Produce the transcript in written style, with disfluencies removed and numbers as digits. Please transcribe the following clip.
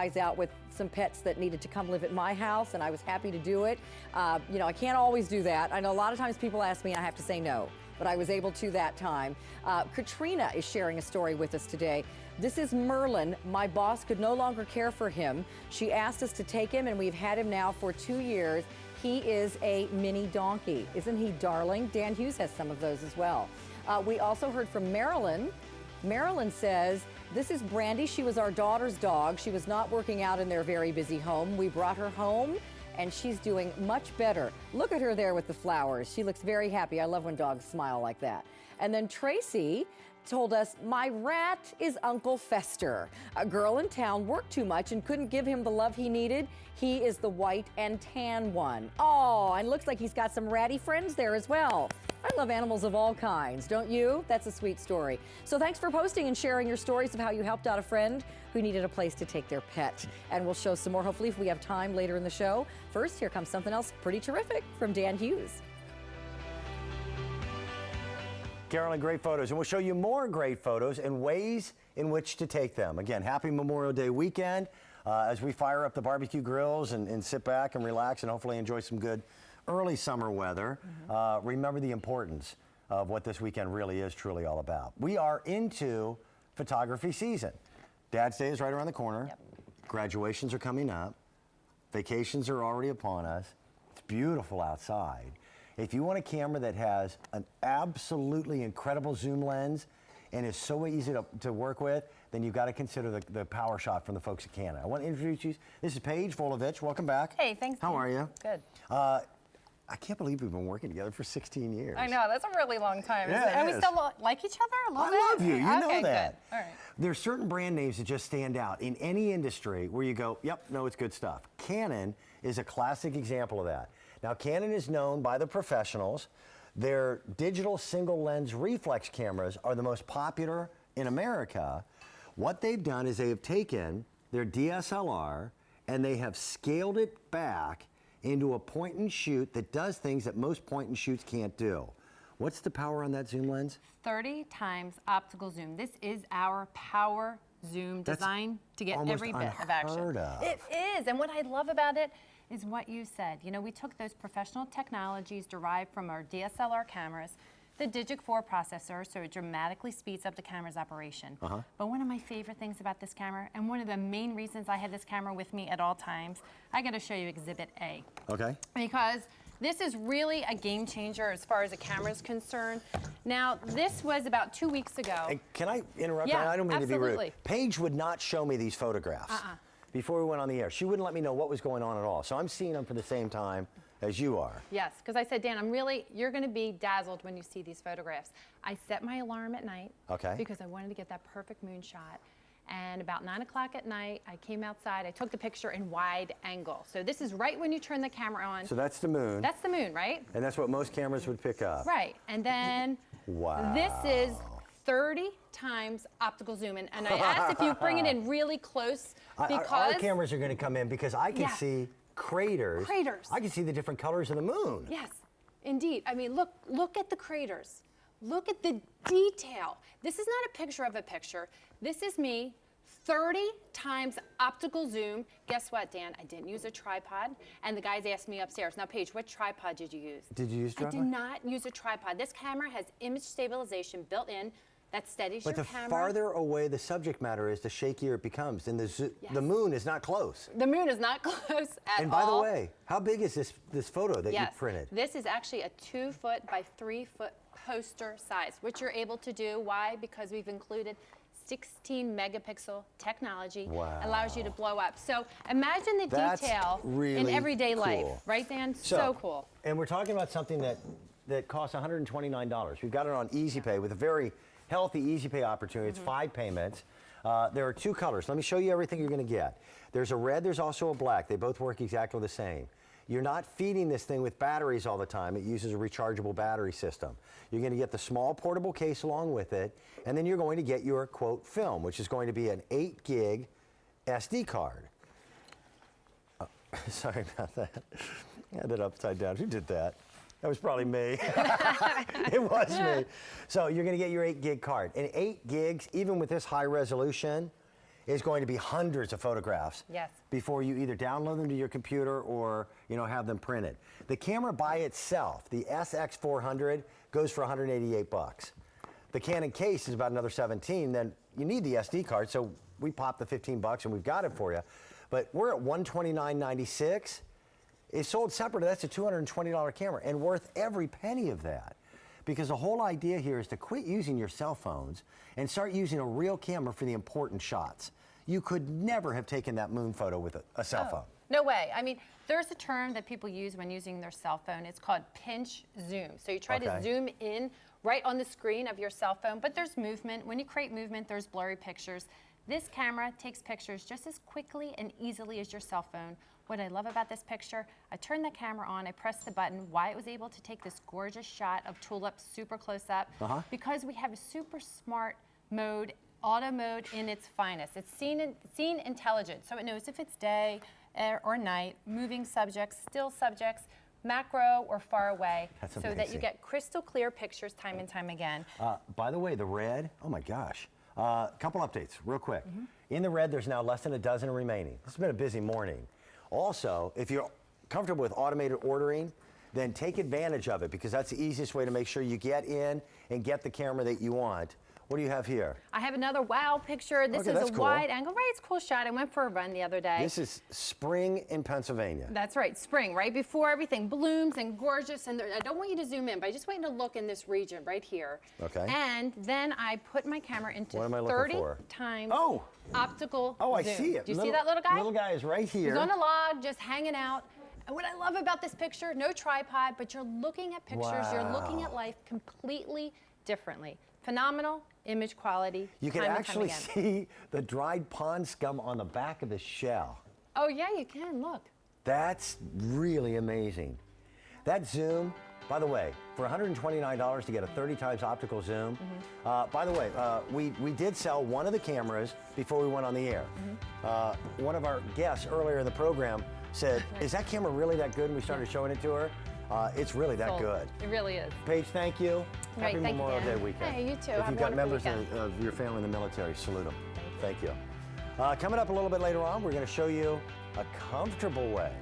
out with some pets that needed to come live at my house, and I was happy to do it. You know, I can't always do that. I know a lot of times people ask me and I have to say no, but I was able to that time. Katrina is sharing a story with us today. This is Merlin. My boss could no longer care for him. She asked us to take him, and we've had him now for 2 years. He is a mini donkey. Isn't he darling? Dan Hughes has some of those as well. We also heard from Marilyn. Marilyn says, this is Brandy. She was our daughter's dog. She was not working out in their very busy home. We brought her home, and she's doing much better. Look at her there with the flowers. She looks very happy. I love when dogs smile like that. And then Tracy told us, my rat is Uncle Fester. A girl in town worked too much and couldn't give him the love he needed. He is the white and tan one. Oh, and looks like he's got some ratty friends there as well. I love animals of all kinds, don't you? That's a sweet story. So thanks for posting and sharing your stories of how you helped out a friend who needed a place to take their pet. And we'll show some more, hopefully, if we have time later in the show. First, here comes something else pretty terrific from Dan Hughes. Carolyn, great photos, and we'll show you more great photos and ways in which to take them. Again, happy Memorial Day weekend as we fire up the barbecue grills and sit back and relax and hopefully enjoy some good early summer weather. Remember the importance of what this weekend really is truly all about. We are into photography season. Dad's Day is right around the corner. Yep. Graduations are coming up. Vacations are already upon us. It's beautiful outside. If you want a camera that has an absolutely incredible zoom lens and is so easy to work with, then you've got to consider the Powershot from the folks at Canon. I want to introduce you. This is Paige Volovich. Welcome back. Hey, thanks. How are you? Good. I can't believe we've been working together for 16 years. I know, that's a really long time. Yeah, and we still like each other a little bit? I love you. You know that. Good. All right. There's certain brand names that just stand out in any industry where you go, yep, no, it's good stuff. Canon is a classic example of that. Now, Canon is known by the professionals. Their digital single lens reflex cameras are the most popular in America. What they've done is they have taken their DSLR and they have scaled it back into a point and shoot that does things that most point and shoots can't do. What's the power on that zoom lens? 30 times optical zoom. This is our power zoom designed to get every bit of action. It is, and what I love about it is what you said. You know, we took those professional technologies derived from our DSLR cameras, the Digic 4 processor, so it dramatically speeds up the camera's operation. But one of my favorite things about this camera, and one of the main reasons I had this camera with me at all times, I gotta show you Exhibit A. Okay. Because this is really a game changer as far as a camera is concerned. Now, this was about 2 weeks ago. Hey, can I interrupt? Yeah, I don't mean absolutely. to be rude. Paige would not show me these photographs before we went on the air. She wouldn't let me know what was going on at all. So I'm seeing them for the same time as you are. Yes, because I said, Dan, you're going to be dazzled when you see these photographs. I set my alarm at night because I wanted to get that perfect moon shot. And about 9 o'clock at night, I came outside, I took the picture in wide angle. So this is right when you turn the camera on. So that's the moon. That's the moon, right? And that's what most cameras would pick up. Right, and then this is 30 times optical zoom. And I asked if you bring it in really close because our cameras are going to come in because I can see craters. I can see the different colors of the moon. Yes, indeed. I mean, look at the craters. Look at the detail. This is not a picture of a picture. This is me, 30 times optical zoom. Guess what, Dan? I didn't use a tripod. And the guys asked me upstairs, now, Paige, what tripod did you use? Did you use a tripod? I did not use a tripod. This camera has image stabilization built in that steadies your camera. But the farther away the subject matter is, the shakier it becomes. And the moon is not close. The moon is not close at all. And by the way, how big is this photo that you printed? This is actually a 2-foot by 3-foot poster size, which you're able to do. Why? Because we've included 16 megapixel technology. Allows you to blow up. So imagine the detail in everyday life, right, Dan? So cool. And we're talking about something that costs $129. We've got it on Easy Pay with a very healthy Easy Pay opportunity. It's 5 payments. There are 2 colors. Let me show you everything you're going to get. There's a red, there's also a black. They both work exactly the same. You're not feeding this thing with batteries all the time. It uses a rechargeable battery system. You're going to get the small portable case along with it, and then you're going to get your, quote, film, which is going to be an 8 gig SD card. Sorry about that. I had it upside down. Who did that? That was probably me. It was me. So you're going to get your 8 gig card. And 8 gigs, even with this high resolution, is going to be hundreds of photographs Yes. before you either download them to your computer or have them printed. The camera by itself, the SX400, goes for 188 bucks. The Canon case is about another 17. Then you need the SD card, so we popped the 15 bucks and we've got it for you. But we're at $129.96. It's sold separate. That's a $220 camera and worth every penny of that. Because the whole idea here is to quit using your cell phones and start using a real camera for the important shots. You could never have taken that moon photo with a cell phone. No way. I mean, there's a term that people use when using their cell phone. It's called pinch zoom. So you try to zoom in right on the screen of your cell phone, but there's movement. When you create movement, there's blurry pictures. This camera takes pictures just as quickly and easily as your cell phone. What I love about this picture, I turned the camera on, I pressed the button, why it was able to take this gorgeous shot of tulips super close up, because we have a super smart mode, auto mode in its finest. It's scene intelligent, so it knows if it's day or night, moving subjects, still subjects, macro or far away, so that you get crystal clear pictures time and time again. By the way, the red, oh my gosh. Couple updates, real quick. In the red, there's now less than a dozen remaining. It's been a busy morning. Also, if you're comfortable with automated ordering, then take advantage of it because that's the easiest way to make sure you get in and get the camera that you want. What do you have here? I have another wow picture. This is a wide angle, right? It's a cool shot. I went for a run the other day. This is spring in Pennsylvania. That's right, spring, right before everything blooms and gorgeous. And I don't want you to zoom in, but I just want you to look in this region right here. Okay. And then I put my camera into 30 times optical zoom. Oh, I see it. Do you see that little guy? Little guy is right here. He's on a log, just hanging out. And what I love about this picture, no tripod, but you're looking at pictures, you're looking at life completely differently. Phenomenal image quality. You can actually see the dried pond scum on the back of the shell. Oh yeah, you can, look. That's really amazing. That zoom, by the way, for $129 to get a 30 times optical zoom. By the way, we did sell one of the cameras before we went on the air. One of our guests earlier in the program said, is that camera really that good? And we started showing it to her. It's really that good. It really is. Paige, thank you. Right, Happy Memorial Day weekend. Hey, you too. If you've got members of your family in the military, salute them. Thank you. Coming up a little bit later on, we're going to show you a comfortable way